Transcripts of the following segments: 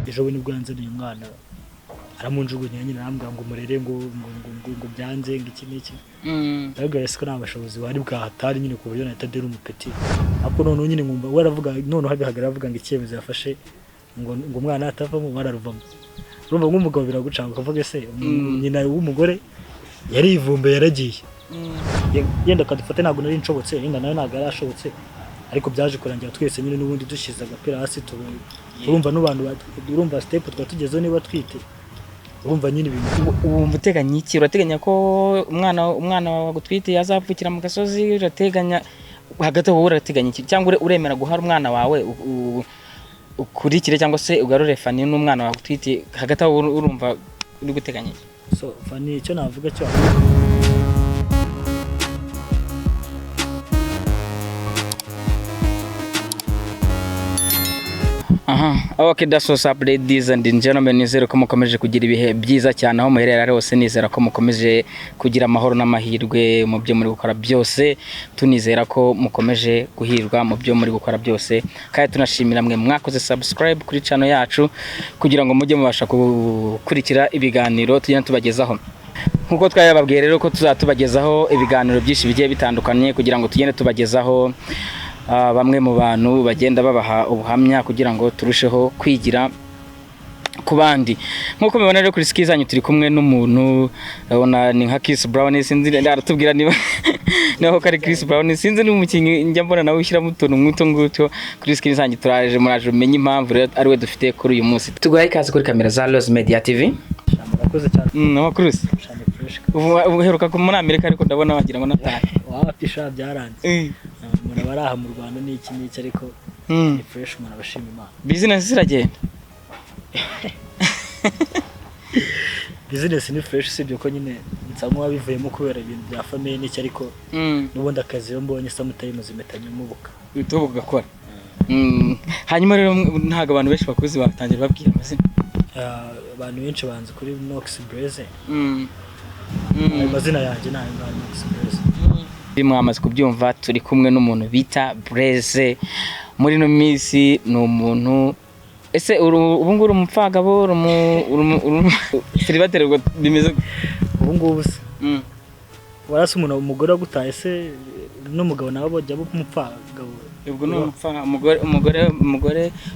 ejo we nibwo yanzaniye umwana aramunjugunya nyine arambwira ngo murere ngo byanze ngo iki n'iki ndavuga ko nta bashobozi bari bwahatari nyine ku buryo nahita dera umupeti ariko noneho nyine nkumva we aravuga noneho habihagarara avuga ngo icyemezo yafashe ngo umwana atavamo bararuvamo urumva nk'umugabo biragucanga ukavuga se nyina w'umugore yarivumbe yaragiye yenda kadufate ntabwo nari nshobotse yenda nawe ntabwo yarashobotse ariko byaje kurangira twese nyine n'ubundi dushize agapira hasi urumva n'abantu urumva step twatugezeho niba twite urumva nyine ibintu ubu muteganya iki urateganya ko umwana wagutwite yazapfukira mu gasozi urateganya hagati aho urateganya iki cyangwa uremera guhara umwana wawe ukurikire cyangwa se ugarure Fani n'umwana wagutwite hagati aho urumva uri guteganya iki so Fani icyo navuga cyo Okay, that's what's up ladies and gentlemen, nizera ko mukomeje kugira ibihe byiza cyane aho muherera hose, nizera ko mukomeje kugira amahoro n'amahirwe mu byo muri gukora byose, tunizera ko mukomeje guhirwa mu byo muri gukora byose, kandi tunashimira mwe mwakoze subscribe kuri channel yacu kugira ngo mujye mubasha gukurikira ibiganiro tugenda tubagezaho. Nkuko twayababwiye rero ko tuzatubagezaho ibiganiro byinshi bigiye bitandukanye kugira ngo tugende tubagezaho bamwe mu bantu bagenda babaha ubuhamya kugira ngo turusheho kwigira ku bandi. Nkuko mubona rero kuri ski zanyu turi kumwe n'umuntu urabona ni nka Chris Brown, sinzi aratubwira niba naho kari Chris Brown, sinzi n'umukinyi njya mbona nawe ushyira mutuntu nk'uto ngutyo kuri ski zanyu turaje muraje umenye impamvu rero ari we dufite kuri uyu munsi. Tuguhaye ikaze kuri kamera za Rose Media TV. murakoze cyane Amakuru ubu heruka ko muri Amerika ariko ndabona wagira ngo nataye wapisha byaranze umuntu baraha mu Rwanda n'iki n'iki ariko ni fresh umuntu abashima Imana. Business iragenda business ni fresh sibyo ko nyine nsanzwe wabivuyemo kubera ibintu bya famille n'iki ariko n'ubundi akazi yo mbonye samutayimuzi imetanye mubuka bito ugakora. Hanyuma rero ntago abantu benshi bakuzi batangira babwira amazina. Abantu benshi banze kuri Nox Blaze amazina yanjye nta Nox Blaze. Mwamaze kubyumva turi kumwe n'umuntu bita Blaze muri no minsi ni umuntu ese ubu nguru umupfagabo celibatere ngo bimeze ubu ngubu se warase umuntu umugore wagutaye se n'umugabo nawe bajya bumupfagabo ubwo no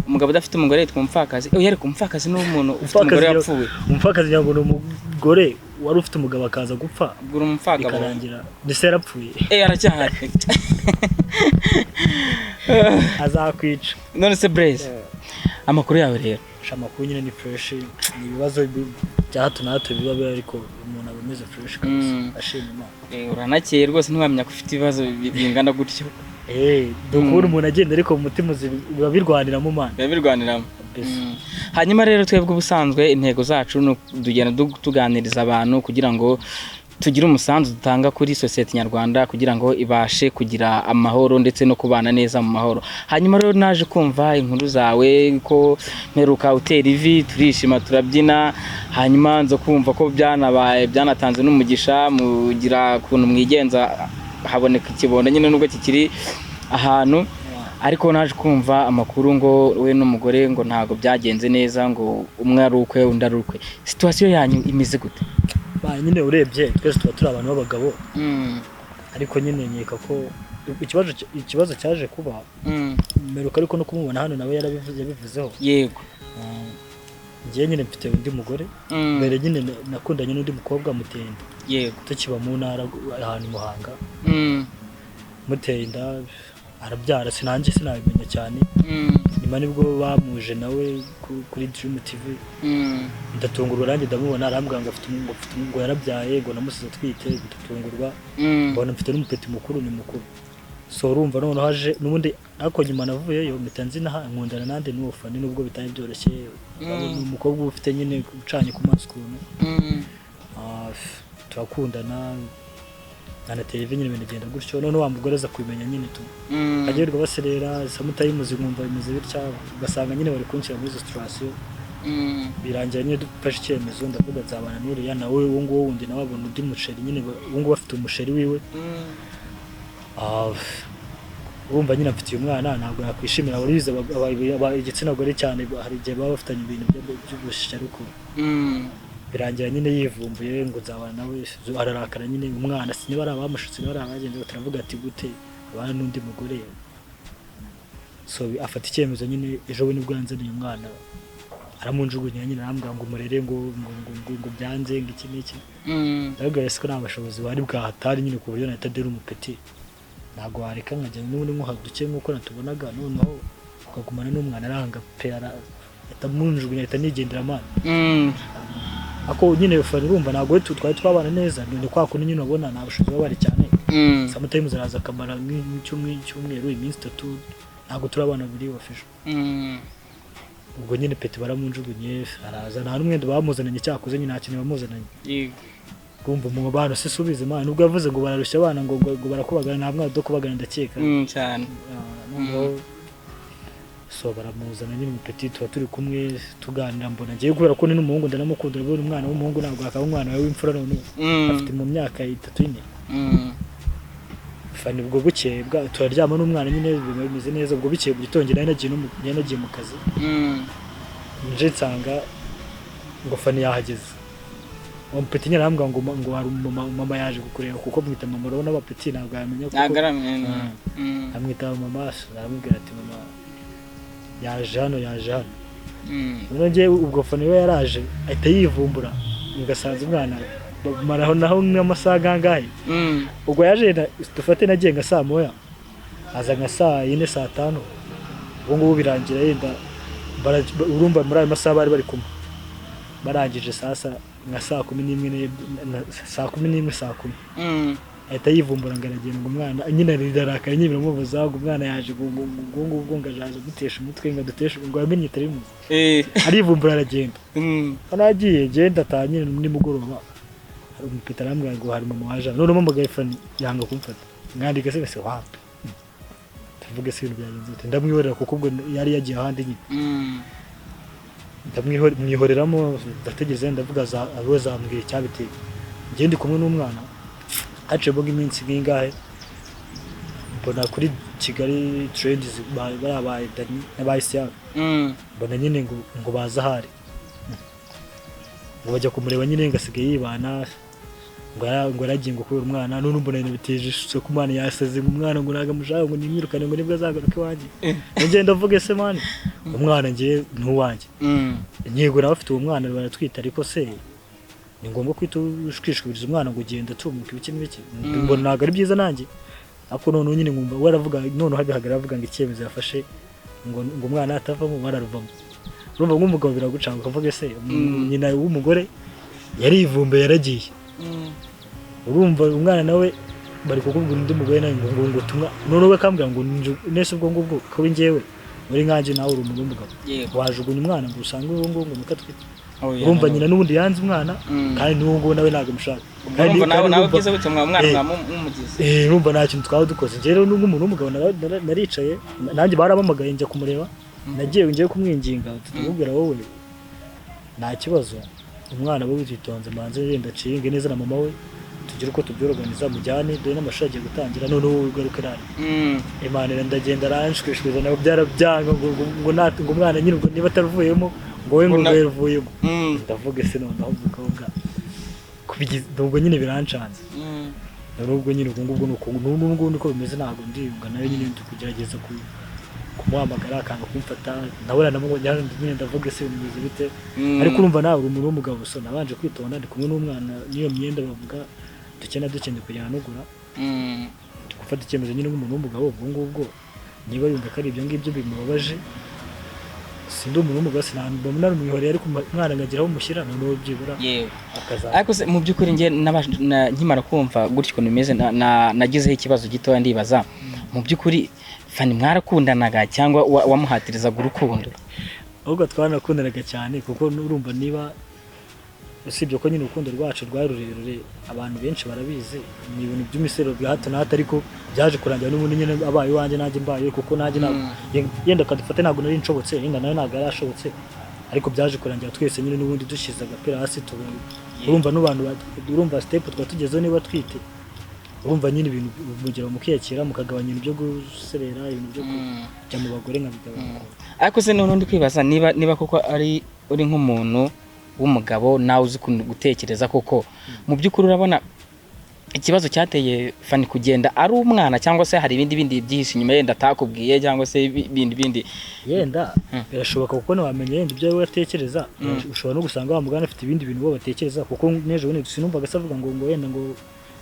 umugabo udafite umugore yitwa umupfakazi. Yari kumupfakazi n'umuntu ufite umugore yapfuye. Umupfakazi ngo ni umugore wari ufite umugabo akaza gupfa ubwo umupfagabo bikarangira ndetse yarapfuye aracyahari azakwica. None se Blaze amakuru yawe rero amakuru nyine ni fresh, ni ibibazo bya hato na hato biba ariko umuntu abameze fresh kabisa ashima Imana. Uranakeye rwose ntiwamenya ko ufite ibibazo bingana gutyo. Dukura umuntu agenda ariko mu mutima biba birwanira mu Mana. Biba birwaniramo. Hanyuma rero twebwe ubusanzwe intego zacu no tugenda tuganiriza abantu kugira ngo tugire umusanzu dutanga kuri society nyarwanda kugira ngo ibashe kugira amahoro ndetse no kubana neza mu mahoro. Hanyuma rero naje kumva inkuru zawe ko mperuka utera ivi turishima turabyina, hanyuma nzo kumva ko byanatanze n'umugisha mugira kuntu mwigenza haboneka ikibondo nyine nubwo kikiri ahantu, ariko naje kumva amakuru ngo we n'umugore ngo ntago byagenze neza ngo umwe ari ukwe undi ari ukwe. Situation yanyu imeze gute? Nyine urebye twese tuba turi abantu b'abagabo ariko nyine nkeka ko ikibazo cyaje kuba meruka ariko no kumubona hano nawe yabivuzeho. Yego ngiye nyine mfite undi mugore mbere nyine nakundanye n'undi mukobwa Mutenda. Yego tukiba mu ntara ahantu Muhanga Mutenda arabyara sinanjye sinabimenya cyane nyuma nibwo bamuje nawe kuri Dream TV ndatungurwa nanjye ndamubona arambwira ngo afite ngo yarabyaye ngo namusize twite ndatungurwa mbona mfite n'umupeti mukuru ni mukuru so urumva none haje nubundi ako nyuma navuyeyo mitanzi nkundana nande n'uwo Fani nubwo bitanye byoroshye umukobwa ufite nyine ucanye ku maso kuntu turakundana na TV nyine binagenda gutyo none wa mugore aza kubimenya nyine tu agirirwa baserera samutayimuzi nkumva bimeze bitya ugasanga nyine bari kunshyira muri situation birangira nyine dufashe icyemezo ndavuga nzabana n'uriya nawe uwo nguwo wundi nawe abona undi musheri nyine uwo nguwo afite umusheri wiwe urumva nyine afite umwana ntabwo yakwishimira burize igitsina gore cyane hari igihe baba bafitanye ibintu by'ubusharuko birangira nyine yivumbuye ngo nzabana nawe ararakara nyine umwana niba ari abamushutse niba ari abagenzi bataravuga ati gute abana n'undi mugore so afata icyemezo nyine ejo we nibwo yanzaniye umwana aramunjugunya nyine arambwira ngo umurere ngo byanze ngo iki n'iki ndavuga ko nta bushobozi bari bwahatari nyine ku buryo nahita dera umupeti ntabwo wareka nkajya n'ubundi nkuhaduke nk'uko natubonaga noneho ukagumana n'umwana aranga pe atamunjugunya ahita nigendera amana ako nyine fari urumva ntabwo twari twabana neza none kwa kundi nyine ubona nta bushobozi baba bari cyane sometimes araza akamara nk'icyumweru iminsi 3 ntabwo turabana buri official ubwo nyine peti baramunjugunye araza nta n'umwenda bamuzananye cyakoze nyine nta kintu bamuzananye kumva mu bantu se subize imana nubwo yavuze ngo bararushya abana ngo barakubagana nta mwana do kubagana ndakeka cyane so baramuzana nyine peti tuba turi kumwe tuganira mbona ngiye kubera ko ni n'umuhungu ndanamukunda rero umwana w'umuhungu ntabwo akaba umwana we w'imfura none afite mu myaka 3-4 fani ubwo bukeye turaryama n'umwana nyine bimeze neza ubwo bukeye mu gitondo nagiye mu kazi nje nsanga ngo fani yahageze peti nyine arambwira ngo hari mama yaje kukureba kuko mwita mama urabona abapeti ntabwo yamenya kuko amwita mama aramubwira ati mama yaje hano none ubwo fani we yaraje ahita yivumbura ngasanze umwana maraho naho nk'amasaha angahe ubwo yaje dufate nagiye nka saa moya aza nka saa 4 saa 5 ubwo ngubu birangira yenda urumva muri ayo masaha bari kumwe barangije sasa nka saa 11 saa 11 saa 10 ahita yivumbura ngo aragenda ngo umwana nyine aridarakara nyine biramubuza ngo umwana yaje ngo ngajaje gutesha umutwe ngo duteshe ngo yamenye itari mu arivumbura aragenda hano agiye genda atanyine muri mugoroba hari umupita arambwira ngo hari mama waje none mama gayfani yanga kumfata ngandika se wapi tuvuge se ibintu byagenze ndamwihorera kuko ubwo yari yagiye ahandi nyine ndamwihoreramo ndategeze ndavuga abo zambwiye cyabiteye ngende kumwe n'umwana haciye boga iminsi ngingahe mbona kuri Kigali Trends barabaye Dani n'abayisiya mbona nyine ngo baza hari ngo bajya kumureba nyine ngasigaye yibana ngo aragiye ngo kubera umwana none mbona ibintu biteje ishusho ku mwana yasaze ngo umwana ngo nagamushaka ngo nimwirukane ngo nibwo azagaruka iwanjye ngiye ndavuga se mani umwana ngiye ntuwanjye nyego nawe afite uwo mwana baratwita ariko se ni ngombwa kwita ushwishwiriza umwana ngo ugenda tumuka ibiki n'ibiki mbona ntabwo ari byiza nanjye ako none nyine ngumva waravuga none habihagarara avuga ngo icyemezo yafashe ngo umwana atavamo bararuvamo urumva nk'umugabo biragucanga ukavuga se nyina w'umugore yarivumbe yaragiye urumva umwana nawe bari kukubwira undi mugore nawe ngo tumwa none we kambwira ngo nese ubwo ngubwo ko njyewe muri nkanje nawe uri umuntu w'umugabo wajugunya umwana ngo usange uwo ngo mukatwite urumva nyina n'ubundi yanze umwana kandi n'uwo ngo nawe ntabwo mushaka kandi nawe byiza gute umwana mumugize urumva nta kintu twawe dukoze njye rero n'umuntu w'umugabo naricaye nanjye baramamagaye njya kumureba ngiye kumwinginga tutamubwira wowe nta kibazo umwana we witonze manze yenda cinge neza na mama we tugira uko tubyorganiza mujyane dore n'amashuri agiye gutangira none wowe ugaruka rani Imana ndagenda ranshwishwiza nabo byarabyanga ngo umwana nyine ubwo niba ataruvuyemo ngo we ngo yaruvuyemo ndavuga se none aho umukobwa kubigize ubwo nyine birancanze nubwo nyine ubwo niko bimeze ntabwo ndiyunga nayo nyine tukugerageza kumuhamagara akanga kumfata nawe namubonye nyine ndavuga se bimeze bite ariko urumva nawe uri umuntu w'umugabo so nabanje kwitonda ndi kumwe n'umwana niyo myenda bavuga dukeneye kujyana nugura gufata icyemezo nyine nk'umuntu w'umugabo ubwo ngubwo niba yumva ko ari ibyo ngibyo bimubabaje sindi umuntu w'umugabo sinambona n'umwihoreye ariko umwana ngagiraho umushyira noneho byibura ariko mu by'ukuri njye nkimara kumva gutyo ukuntu bimeze nagizeho ikibazo gitoya ndibaza mu by'ukuri fani mwarakundanaga cyangwa wamuhatirizaga urukundo ahubwo twarakundanaga cyane kuko urumva niba usibye ko nyine urukundo rwacu rwari rurerure abantu benshi barabizi ni ibintu by'imisero bya hato na hato ariko byaje kurangira n'ubundi nyine abaye iwanjye nanjye mbaye kuko nanjye yenda kadufate ntabwo nari nshobotse yenda nawe ntabwo yari ashobotse ariko byaje kurangira twese nyine n'ubundi dushyize agapira hasi urumva n'abantu urumva step twatugezeho niba twite urumva nyine ibintu mugera mukiyakira mukagabanya ibintu byo guserera ibintu byo kujya mu bagore nkabigabanya. Ariko se none ndi kwibaza niba koko ari uri nk'umuntu w'umugabo nawe uzi gutekereza koko mu by'ukuri urabona ikibazo cyateye Fanny kugenda ari umwana cyangwa se hari ibindi byinshi nyuma yenda atakubwiye cyangwa se ibindi yenda birashoboka kuko ntiwamenya yenda ibyo wowe atekereza ushobora no gusanga wa mugana afite ibindi bintu bo batekereza kuko n'ejo bundi sinumvaga se avuga ngo yenda ngo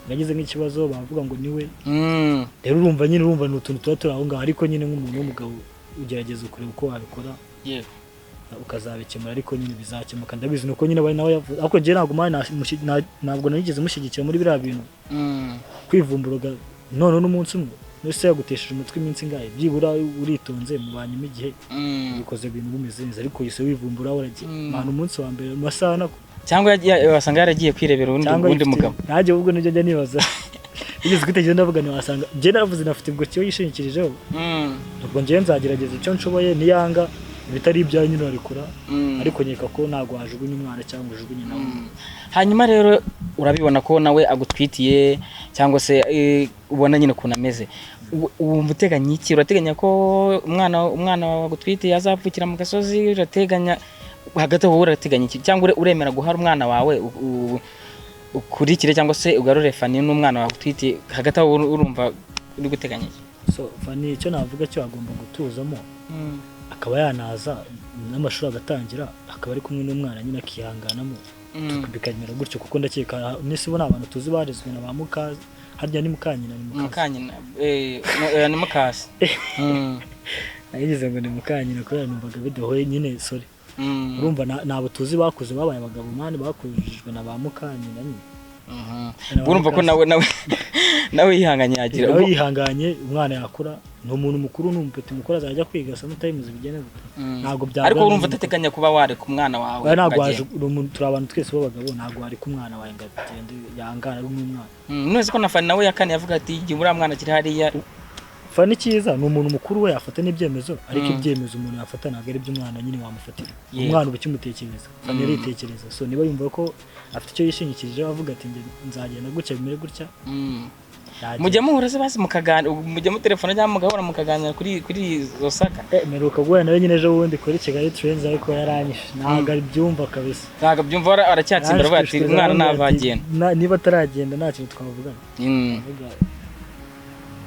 yagize nk'ikibazo bavuga ngo niwe rero urumva nyine urumva ni utuntu tuba turi aho ngaho ariko nyine nk'umuntu w'umugabo ugerageza kureba uko wabikora ukazabikemura ariko nyine bizakemuka ndabizi nuko nyine bari nawe yavuze ariko je ntabwo narigeze mushyigikira muri biriya bintu kwivumburuga none n'umunsi umwe nese yagutesheje umutwe iminsi ngahe byibura uritonze mu banyuma igihe bikoze ibintu bumeze neza ariko yise wivumbura uragiye abantu umunsi wa mbere masana cyangwa wasanga yaragiye kwirebera undi mugabo naje ubwo nijye njya nibaza igeze kwitegereza ndavuga ni wasanga je naravuze nafite ubwo cyo yishingikirijeho ubwo nje nzagerageza icyo nshoboye niyanga bitari ibyawe nyine arikura ariko nyeka ko ntago wajugunye umwana cyangwa ujugunye nawe. Hanyuma rero urabibona ko nawe agutwitiye cyangwa se ubona nyine ukuntu ameze wumva uteganya iki urateganya ko umwana wawe agutwitiye azapfukira mu gasozi urateganya hagati aho urateganya iki cyangwa uremera guhara umwana wawe ukurikire cyangwa se ugarure Fanny n'umwana wawe agutwitiye hagati aho urumva uri guteganya iki? So Fanny icyo navuga cyo agomba gutuzamo akaba yanaza n'amashuri agatangira akaba ari kumwe n'umwana nyine akihanganamo bikanyura gutyo kuko ndakeka nese bo n'abantu tuzi barizwe na ba mukazi harya ni mukanyina ni mukasi nagize ngo ni mukanyina kubera numvaga bidohoye nyine sorry urumva nabo tuzi bakuze babaye abagabo mani bakujijwe na ba mukanyina nyine urumva ko nawe yihanganye yagira nawe yihanganye umwana yakura ni umuntu mukuru n'umupeti mukuru azajya kwiga sa mutayimuze bigene ntago byaba ariko urumva utateganya kuba ware ku mwana wawe ntago waje turi abantu twese b'abagabo ntago wari ku mwana wawe ngagende yangana ari n'umwana none ko na Fanny nawe yakane yavuga ati igihe muri mwana kiri hariya Fanny cyiza ni umuntu mukuru we yafata n'ibyemezo ariko ibyemezo umuntu yafata ntago ari by'umwana nyine wamufatira umwana ubikimutekereza Fanny yaritekereza so niba yumva ko afite icyo yishingikirije avuga ati nzagenda gutya bimere gutya mujya muhura se basi mukaganira mujya mu telefone cyangwa mugahora mukaganira kuri Osaka meruka guhura nawe nyine ejo bundi kuri Kigali Trends ariko yaranyishe ntabwo abyumva kabisa ntabwo abyumva aracyatsimbira avuga ati umwana navagenda niba ataragenda nta kintu twavugana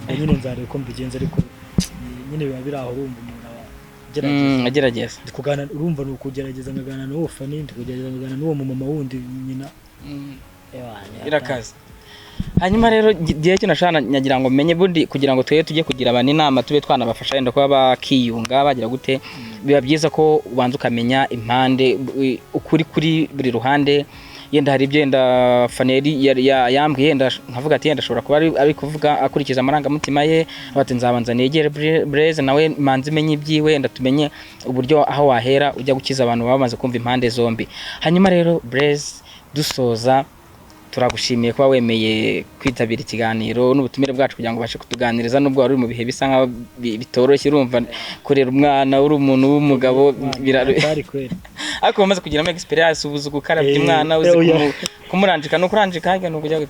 nyine nzareba uko mbigenza ariko nyine biba biri aho urumva umuntu agerageza kuganira urumva ni ukugerageza nkagana n'uwo Fanny kugerageza nkagana n'uwo mumama wundi nyina irakaza. Hanyuma rero gihe cyo nashana nyagira ngo menye bundi kugira ngo tujye kugira abantu inama tube twanabafasha yenda kuba bakiyunga bagira gute biba byiza ko ubanza ukamenya impande ukuri kuri buri ruhande yenda hari ibyo yenda Fanny yambwiye yenda nkavuga ati yenda ashobora kuba ari kuvuga akurikiza amarangamutima ye abati nzabanza negere Blaise nawe manzi menye ibyiwe yenda tumenye uburyo aho wahera ujya gukiza abantu bamaze kumva impande zombi. Hanyuma rero Blaise dusoza turagushimiye kuba wemeye kwitabira ikiganiro n'ubutumire bwacu kugira ngo bashe kutuganiriza nubwo wari mu bihe bisa nka bitoroshye urumva kurera umwana uri umuntu w'umugabo birari kwera ariko bamaze kugira experience ubuze gukarabya umwana uzi kumuranjika no kuranjika hage no kujya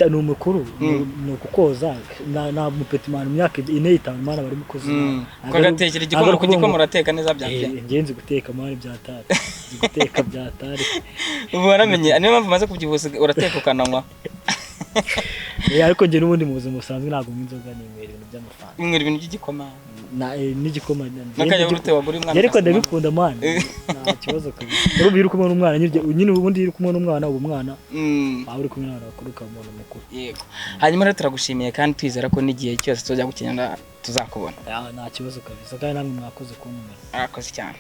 ni umukuru no kukoza na mupeti man myaka ine itanu mana bari mukozi ko gatekera igikoma kugikoma urateka neza byabye ngenzi guteka mani byatari guteka byatari ubu waramenye niyo mpamvu maze kubyibuza urateka ukananywa ariko nge n'ubundi mu buzima busanzwe ntabwo nk'inzoga n'imwera ibintu by'amafaranga imwera ibintu by'igikoma n'igikoma n'akayawurute wagura umwana ariko ndabikunda mani nta kibazo kabisa urumva uri kumwe n'umwana nyine ubundi uri kumwe n'umwana ubu mwana waba uri kumwe n'abantu bakuru ukamubona mukuru yego. Hanyuma rero turagushimiye kandi twizera ko n'igihe cyose tuzajya gukenera tuzakubona nta kibazo kabisa kandi namwe mwakoze kuntumira arakoze cyane.